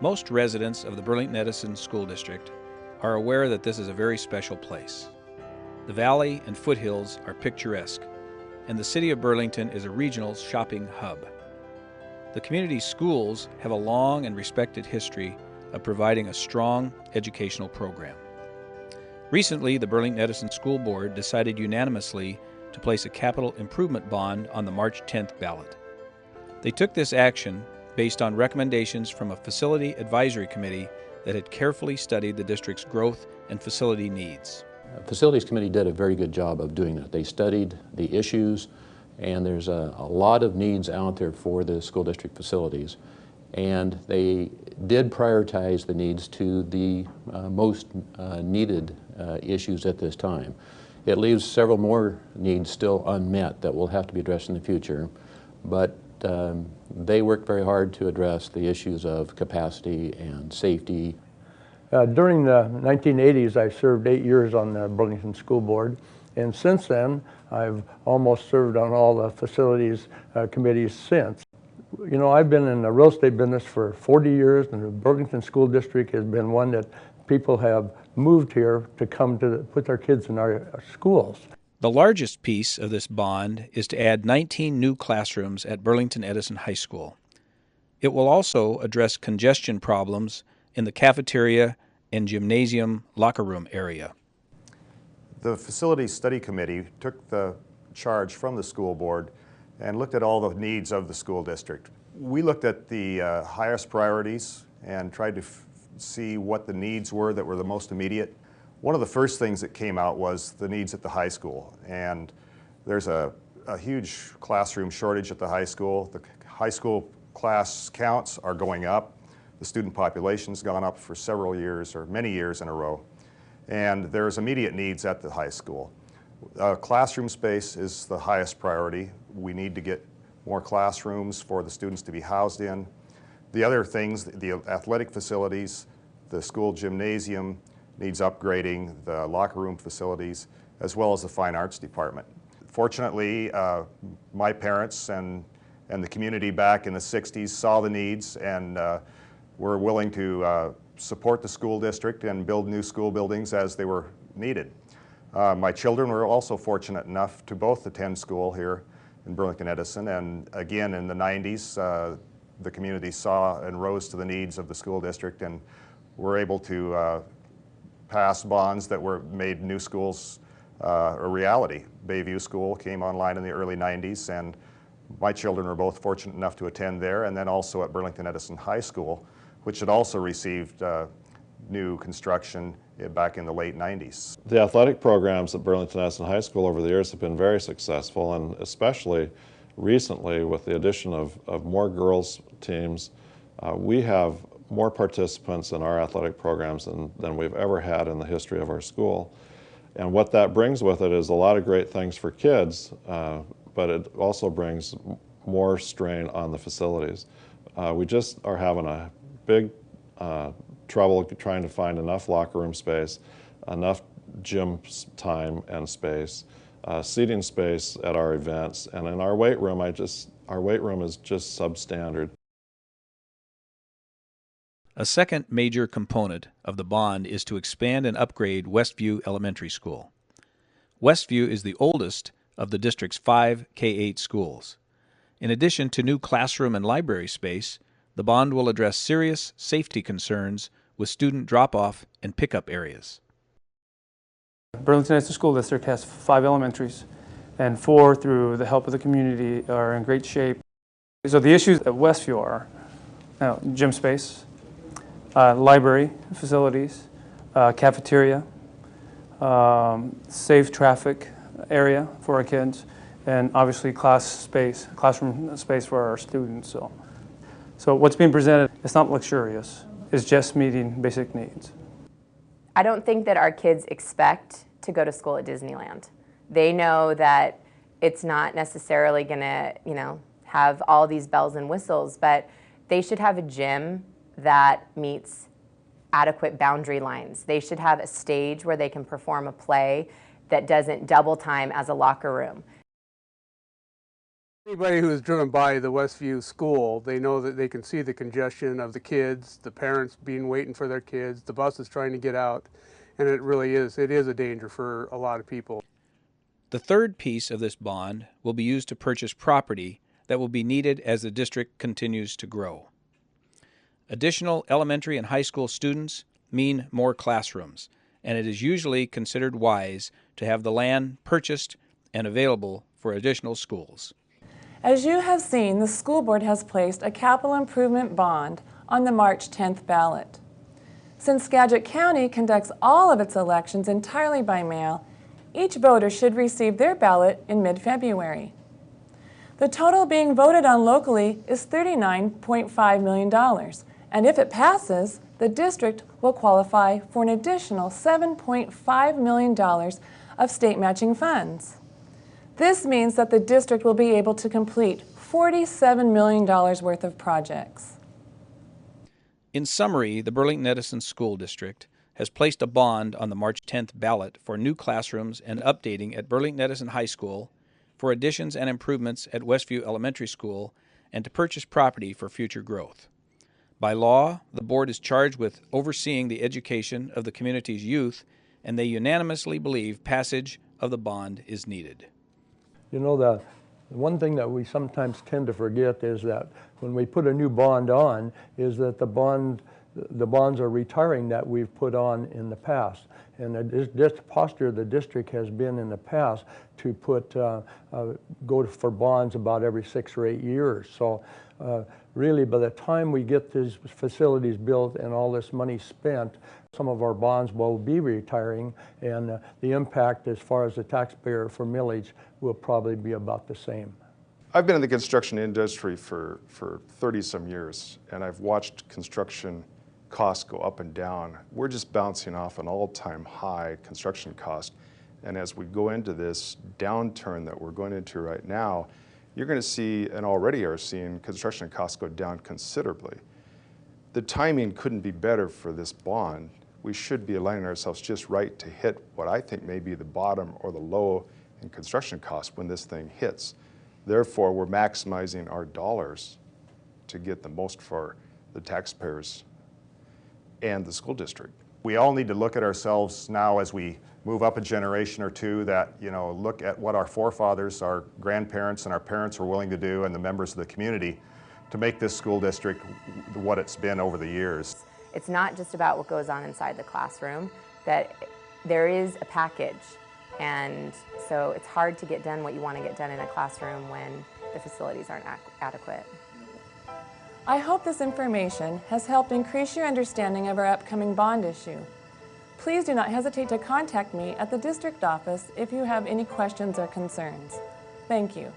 Most residents of the Burlington-Edison School District are aware that this is a very special place. The valley and foothills are picturesque, and the city of Burlington is a regional shopping hub. The community schools have a long and respected history of providing a strong educational program. Recently, the Burlington-Edison School Board decided unanimously to place a capital improvement bond on the March 10th ballot. They took this action based on recommendations from a facility advisory committee that had carefully studied the district's growth and facility needs. The Facilities Committee did a very good job of doing that. They studied the issues, and there's a lot of needs out there for the school district facilities. And they did prioritize the needs to the most needed issues at this time. It leaves several more needs still unmet that will have to be addressed in the future, but they worked very hard to address the issues of capacity and safety. During the 1980s, I served 8 years on the Burlington School Board, and since then, I've almost served on all the facilities committees since. You know, I've been in the real estate business for 40 years, and the Burlington School District has been one that people have moved here to come to put their kids in our schools. The largest piece of this bond is to add 19 new classrooms at Burlington-Edison High School. It will also address congestion problems in the cafeteria and gymnasium locker room area. The Facilities Study Committee took the charge from the school board and looked at all the needs of the school district. We looked at the highest priorities and tried to see what the needs were that were the most immediate. One of the first things that came out was the needs at the high school, and there's a huge classroom shortage at the high school. The high school class counts are going up. The student population's gone up for several years, or many years in a row, and there's immediate needs at the high school. Classroom space is the highest priority. We need to get more classrooms for the students to be housed in. The other things, the athletic facilities, the school gymnasium needs upgrading, the locker room facilities, as well as the fine arts department. Fortunately, my parents and the community back in the 60s saw the needs and were willing to support the school district and build new school buildings as they were needed. My children were also fortunate enough to both attend school here in Burlington-Edison, and again in the 90s the community saw and rose to the needs of the school district and were able to pass bonds that made new schools a reality. Bayview School came online in the early 90s, and my children were both fortunate enough to attend there, and then also at Burlington-Edison High School, which had also received new construction back in the late 90s. The athletic programs at Burlington-Edison High School over the years have been very successful, and especially recently with the addition of more girls teams, we have more participants in our athletic programs than we've ever had in the history of our school. And what that brings with it is a lot of great things for kids, but it also brings more strain on the facilities. We just are having a big trouble trying to find enough locker room space, enough gym time and space, seating space at our events, and in our weight room, our weight room is just substandard. A second major component of the bond is to expand and upgrade Westview Elementary School. Westview is the oldest of the district's 5 K-8 schools. In addition to new classroom and library space, the bond will address serious safety concerns with student drop-off and pickup areas. Burlington-Edison School District has 5 elementaries, and 4, through the help of the community, are in great shape. So the issues at Westview are gym space, library facilities, cafeteria, safe traffic area for our kids, and obviously classroom space for our students. So what's being presented, it's not luxurious, it's just meeting basic needs. I don't think that our kids expect to go to school at Disneyland. They know that it's not necessarily gonna, have all these bells and whistles, but they should have a gym that meets adequate boundary lines. They should have a stage where they can perform a play that doesn't double time as a locker room. Anybody who has driven by the Westview School, they know that they can see the congestion of the kids, the parents waiting for their kids, the buses trying to get out, and it is a danger for a lot of people. The third piece of this bond will be used to purchase property that will be needed as the district continues to grow. Additional elementary and high school students mean more classrooms, and it is usually considered wise to have the land purchased and available for additional schools. As you have seen, the school board has placed a capital improvement bond on the March 10th ballot. Since Skagit County conducts all of its elections entirely by mail, each voter should receive their ballot in mid-February. The total being voted on locally is $39.5 million, and if it passes, the district will qualify for an additional $7.5 million of state matching funds. This means that the district will be able to complete $47 million worth of projects. In summary, the Burlington-Edison School District has placed a bond on the March 10th ballot for new classrooms and updating at Burlington-Edison High School, for additions and improvements at Westview Elementary School, and to purchase property for future growth. By law, the board is charged with overseeing the education of the community's youth, and they unanimously believe passage of the bond is needed. You know, the one thing that we sometimes tend to forget is that when we put a new bond on, is that the bonds are retiring that we've put on in the past. And this posture the district has been in the past to go for bonds about every 6 or 8 years. So really, by the time we get these facilities built and all this money spent, some of our bonds will be retiring, and the impact as far as the taxpayer for millage will probably be about the same. I've been in the construction industry for 30-some years, and I've watched construction costs go up and down. We're just bouncing off an all-time high construction cost, and as we go into this downturn that we're going into right now, you're going to see, and already are seeing, construction costs go down considerably. The timing couldn't be better for this bond. We should be aligning ourselves just right to hit what I think may be the bottom or the low in construction costs when this thing hits. Therefore, we're maximizing our dollars to get the most for the taxpayers and the school district. We all need to look at ourselves now as we move up a generation or two, that, you know, look at what our forefathers, our grandparents and our parents were willing to do, and the members of the community, to make this school district what it's been over the years. It's not just about what goes on inside the classroom, that there is a package. And so it's hard to get done what you want to get done in a classroom when the facilities aren't adequate. I hope this information has helped increase your understanding of our upcoming bond issue. Please do not hesitate to contact me at the district office if you have any questions or concerns. Thank you.